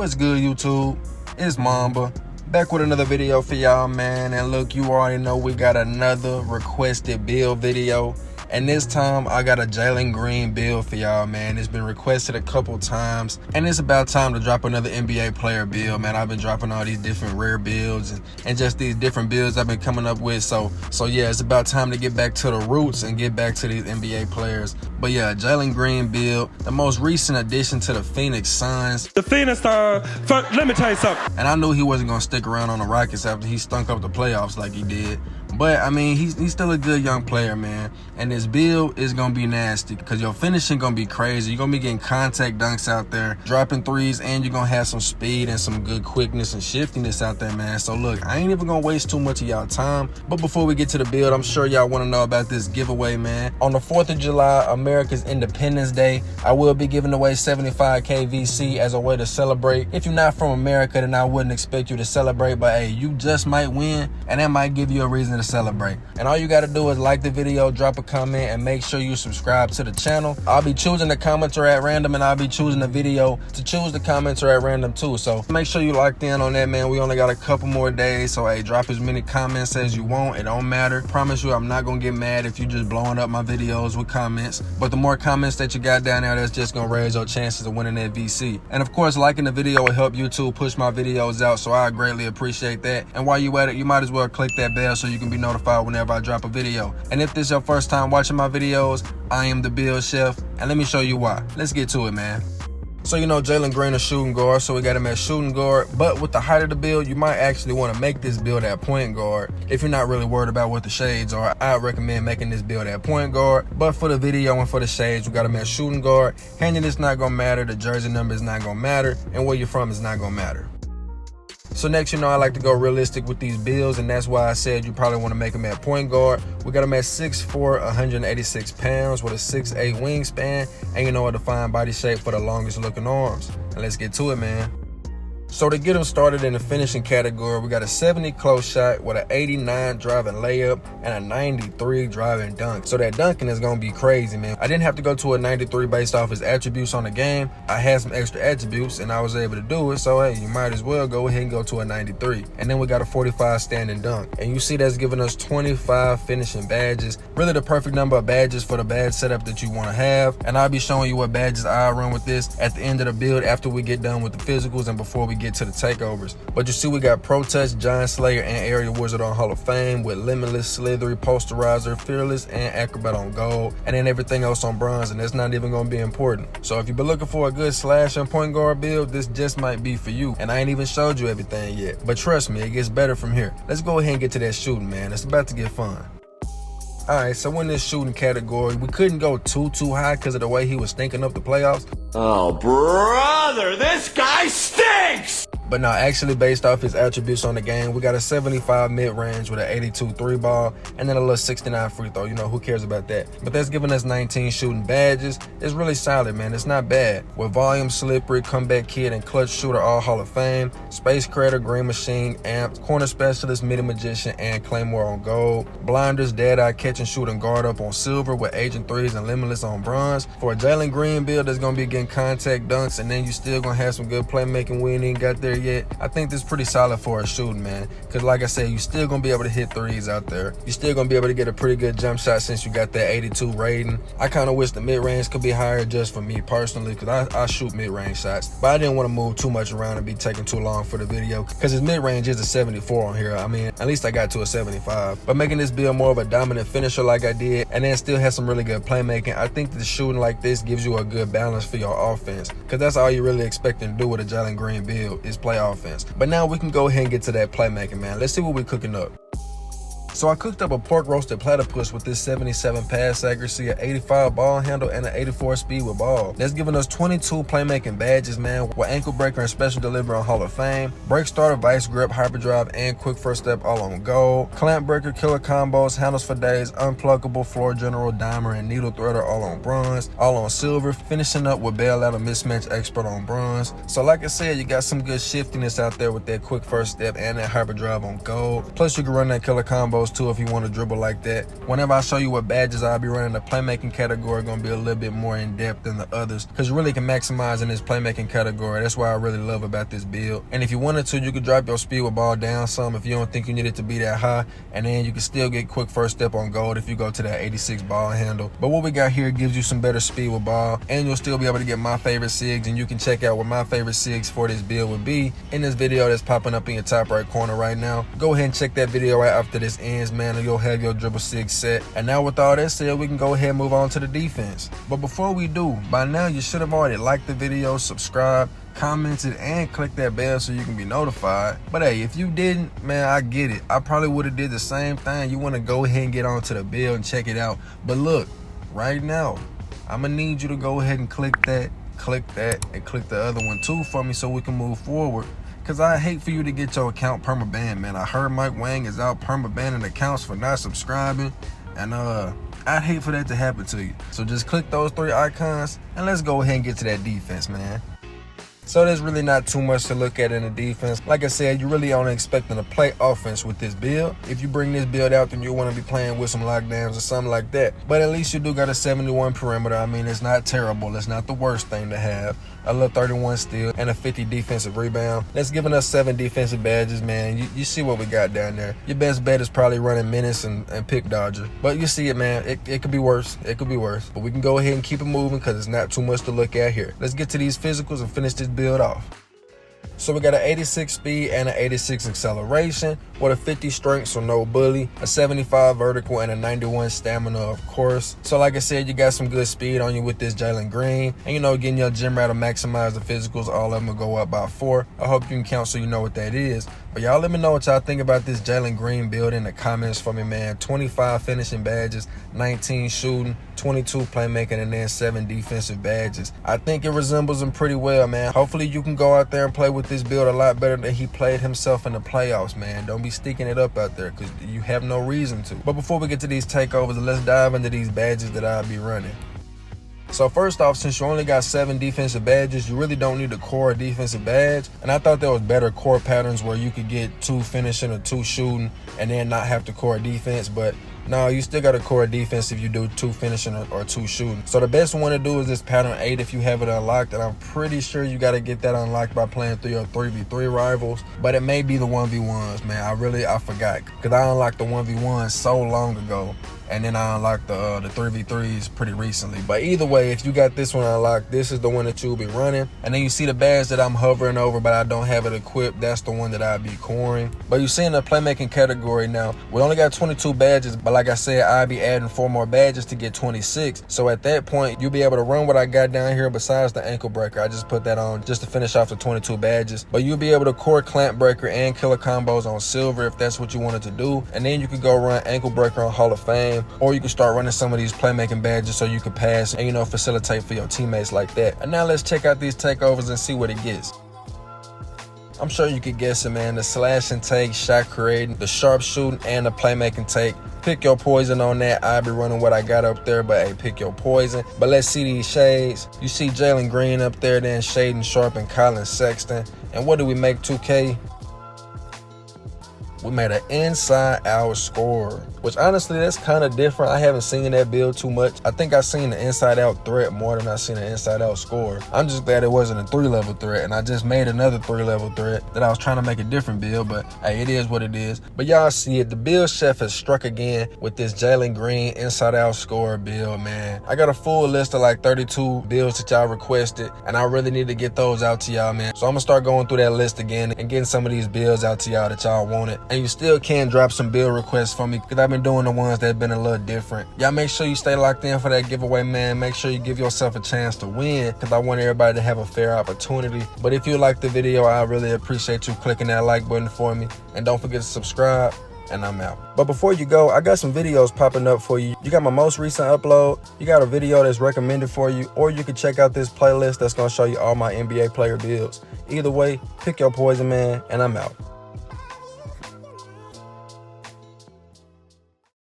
What's good, YouTube? It's Mamba, back with another video for y'all, man. And look, you already know we got another requested build video. And this time, I got a Jalen Green build for y'all, man. It's been requested a couple times. And it's about time to drop another NBA player build, man. I've been dropping all these different rare builds and just these different builds I've been coming up with. So yeah, it's about time to get back to the roots and get back to these NBA players. But yeah, Jalen Green build, the most recent addition to the Phoenix Suns. The Phoenix, let me tell you something. And I knew he wasn't going to stick around on the Rockets after he stunk up the playoffs like he did. But, I mean, he's still a good young player, man. And this build is going to be nasty because your finishing going to be crazy. You're going to be getting contact dunks out there, dropping threes, and you're going to have some speed and some good quickness and shiftiness out there, man. So, look, I ain't even going to waste too much of y'all time. But before we get to the build, I'm sure y'all want to know about this giveaway, man. On the 4th of July, America's Independence Day, I will be giving away 75K VC as a way to celebrate. If you're not from America, then I wouldn't expect you to celebrate. But, hey, you just might win, and that might give you a reason to celebrate. And all you got to do is like the video, drop a comment, and make sure you subscribe to the channel. I'll be choosing the commenter at random, and I'll be choosing the video to choose the commenter at random too. So make sure you locked in on that, man. We only got a couple more days, so hey, drop as many comments as you want. It don't matter. Promise you I'm not gonna get mad if you just blowing up my videos with comments. But the more comments that you got down there, that's just gonna raise your chances of winning that VC. And of course, liking the video will help YouTube push my videos out, so I greatly appreciate that. And while you at it, you might as well click that bell so you can be notified whenever I drop a video. And if this is your first time watching my videos, I am the Build Chef, and let me show you why. Let's get to it, man. So you know Jalen Green is shooting guard, so we got him at shooting guard. But with the height of the build, you might actually want to make this build at point guard. If you're not really worried about what the shades are, I recommend making this build at point guard. But for the video and for the shades, we got him at shooting guard. Handing is not gonna matter, the jersey number is not gonna matter, and where you're from is not gonna matter. So next, you know, I like to go realistic with these builds, and that's why I said you probably want to make them at point guard. We got him at 6'4", 186 pounds with a 6'8" wingspan, and you know, a defined body shape for the longest looking arms. And let's get to it, man. So to get him started in the finishing category, we got a 70 close shot with an 89 driving layup and a 93 driving dunk. So that dunking is going to be crazy, man. I didn't have to go to a 93 based off his attributes on the game. I had some extra attributes and I was able to do it. So hey, you might as well go ahead and go to a 93. And then we got a 45 standing dunk. And you see that's giving us 25 finishing badges. Really the perfect number of badges for the badge setup that you want to have. And I'll be showing you what badges I run with this at the end of the build after we get done with the physicals and before we get to the takeovers. But you see we got Pro Touch, Giant Slayer, and Area Wizard on Hall of Fame with Limitless, Slithery, Posterizer, Fearless, and Acrobat on gold, and then everything else on bronze, and that's not even going to be important. So if you've been looking for a good slash and point guard build, this just might be for you. And I ain't even showed you everything yet, but trust me, it gets better from here. Let's go ahead and get to that shooting, man. It's about to get fun. Alright, so in this shooting category, we couldn't go too high because of the way he was stinking up the playoffs. Oh, brother, this guy stinks! But now, actually based off his attributes on the game, we got a 75 mid-range with an 82 3-ball and then a little 69 free throw. You know, who cares about that? But that's giving us 19 shooting badges. It's really solid, man. It's not bad. With volume, slippery, comeback kid, and clutch shooter all Hall of Fame, Space Creator, Green Machine, Amp, Corner Specialist, Midi Magician, and Claymore on gold. Blinders, Dead-Eye, Catch and Shoot, and Guard Up on silver with Agent 3s and Limitless on bronze. For a Jalen Green build that's going to be getting contact dunks, and then you still going to have some good playmaking. We ain't even got there yet. I think this is pretty solid for a shooting, man, because like I said, you still gonna be able to hit threes out there. You still gonna be able to get a pretty good jump shot since you got that 82 rating. I kind of wish the mid-range could be higher just for me personally, because I shoot mid-range shots, but I didn't want to move too much around and be taking too long for the video because his mid-range is a 74 on here. I mean, at least I got to a 75. But making this build more of a dominant finisher like I did, and then still has some really good playmaking, I think that shooting like this gives you a good balance for your offense, because that's all you really expecting to do with a Jalen Green build is play offense. But now we can go ahead and get to that playmaking, man. Let's see what we're cooking up. So I cooked up a pork roasted platypus with this 77 pass accuracy, an 85 ball handle, and an 84 speed with ball. That's giving us 22 playmaking badges, man, with ankle breaker and special delivery on Hall of Fame, break starter, vice grip, hyperdrive, and quick first step all on gold, clamp breaker, killer combos, handles for days, unpluggable, floor general, dimer, and needle threader all on bronze, all on silver, finishing up with bailout and mismatch expert on bronze. So like I said, you got some good shiftiness out there with that quick first step and that hyperdrive on gold. Plus you can run that killer combos those two if you want to dribble like that. Whenever I show you what badges I'll be running, the playmaking category going to be a little bit more in depth than the others, because you really can maximize in this playmaking category. That's what I really love about this build. And if you wanted to, you could drop your speed with ball down some if you don't think you need it to be that high, and then you can still get quick first step on gold if you go to that 86 ball handle. But what we got here gives you some better speed with ball, and you'll still be able to get my favorite SIGs, and you can check out what my favorite SIGs for this build would be in this video that's popping up in your top right corner right now. Go ahead and check that video right after this ends, man, and you'll have your dribble SIG set. And now with all that said, we can go ahead and move on to the defense. But before we do, by now you should have already liked the video, subscribed, commented, and click that bell so you can be notified. But hey, if you didn't, man, I get it. I probably would have did the same thing. You want to go ahead and get onto the build and check it out. But look, right now, I'm gonna need you to go ahead and click that, and click the other one too for me so we can move forward. Cause I hate for you to get your account perma-banned, man. I heard Mike Wang is out perma-banning accounts for not subscribing, and I'd hate for that to happen to you. So just click those 3 icons and let's go ahead and get to that defense, man. So there's really not too much to look at in the defense. Like I said, you're really only expecting to play offense with this build. If you bring this build out, then you want to be playing with some lockdowns or something like that. But at least you do got a 71 perimeter. I mean, it's not terrible. It's not the worst thing to have. A little 31 steal and a 50 defensive rebound. That's giving us 7 defensive badges, man. You see what we got down there. Your best bet is probably running menace and pick dodger. But you see it, man. It could be worse. It could be worse. But we can go ahead and keep it moving because it's not too much to look at here. Let's get to these physicals and finish this build off. So we got an 86 speed and an 86 acceleration with a 50 strength, so no bully, a 75 vertical, and a 91 stamina, of course. So like I said, you got some good speed on you with this Jalen Green. And you know, getting your gym rat to maximize the physicals, all of them will go up by 4. I hope you can count so you know what that is. But y'all let me know what y'all think about this Jalen Green build in the comments for me, man. 25 finishing badges, 19 shooting, 22 playmaking, and then 7 defensive badges. I think it resembles him pretty well, man. Hopefully you can go out there and play with this build a lot better than he played himself in the playoffs, man. Don't be sticking it up out there because you have no reason to. But before we get to these takeovers, let's dive into these badges that I'll be running. So first off, since you only got 7 defensive badges, you really don't need a core defensive badge. And I thought there was better core patterns where you could get 2 finishing or 2 shooting and then not have to core defense. But no, you still got a core defense if you do 2 finishing or 2 shooting. So the best one to do is this pattern 8 if you have it unlocked. And I'm pretty sure you got to get that unlocked by playing 3 or 3v3 rivals. But it may be the 1v1s, man. I forgot. Because I unlocked the 1v1s so long ago. And then I unlocked the 3v3s pretty recently. But either way, if you got this one unlocked, this is the one that you'll be running. And then you see the badge that I'm hovering over, but I don't have it equipped. That's the one that I'll be coring. But you see in the playmaking category now, we only got 22 badges. But like I said, I'll be adding 4 more badges to get 26. So at that point, you'll be able to run what I got down here besides the ankle breaker. I just put that on just to finish off the 22 badges. But you'll be able to core clamp breaker and killer combos on silver if that's what you wanted to do. And then you could go run ankle breaker on Hall of Fame. Or you can start running some of these playmaking badges so you can pass and, you know, facilitate for your teammates like that. And now let's check out these takeovers and see what it gets. I'm sure you could guess it, man. The slash and take, shot creating, the sharp shooting, and the playmaking take. Pick your poison on that. I'll be running what I got up there, but hey, pick your poison. But let's see these shades. You see Jalen Green up there, then Shaden Sharp and Colin Sexton. And what do we make 2K? We made an inside-out scorer, which honestly, that's kind of different. I haven't seen that build too much. I think I've seen the inside-out threat more than I've seen an inside-out scorer. I'm just glad it wasn't a 3-level threat, and I just made another 3-level threat that I was trying to make a different build, but hey, it is what it is. But y'all see it. The build chef has struck again with this Jalen Green inside-out scorer build, man. I got a full list of like 32 builds that y'all requested, and I really need to get those out to y'all, man. So I'm gonna start going through that list again and getting some of these builds out to y'all that y'all wanted. And you still can drop some build requests for me because I've been doing the ones that have been a little different. Y'all make sure you stay locked in for that giveaway, man. Make sure you give yourself a chance to win because I want everybody to have a fair opportunity. But if you like the video, I really appreciate you clicking that like button for me. And don't forget to subscribe. And I'm out. But before you go, I got some videos popping up for you. You got my most recent upload. You got a video that's recommended for you. Or you can check out this playlist that's going to show you all my NBA player builds. Either way, pick your poison, man. And I'm out.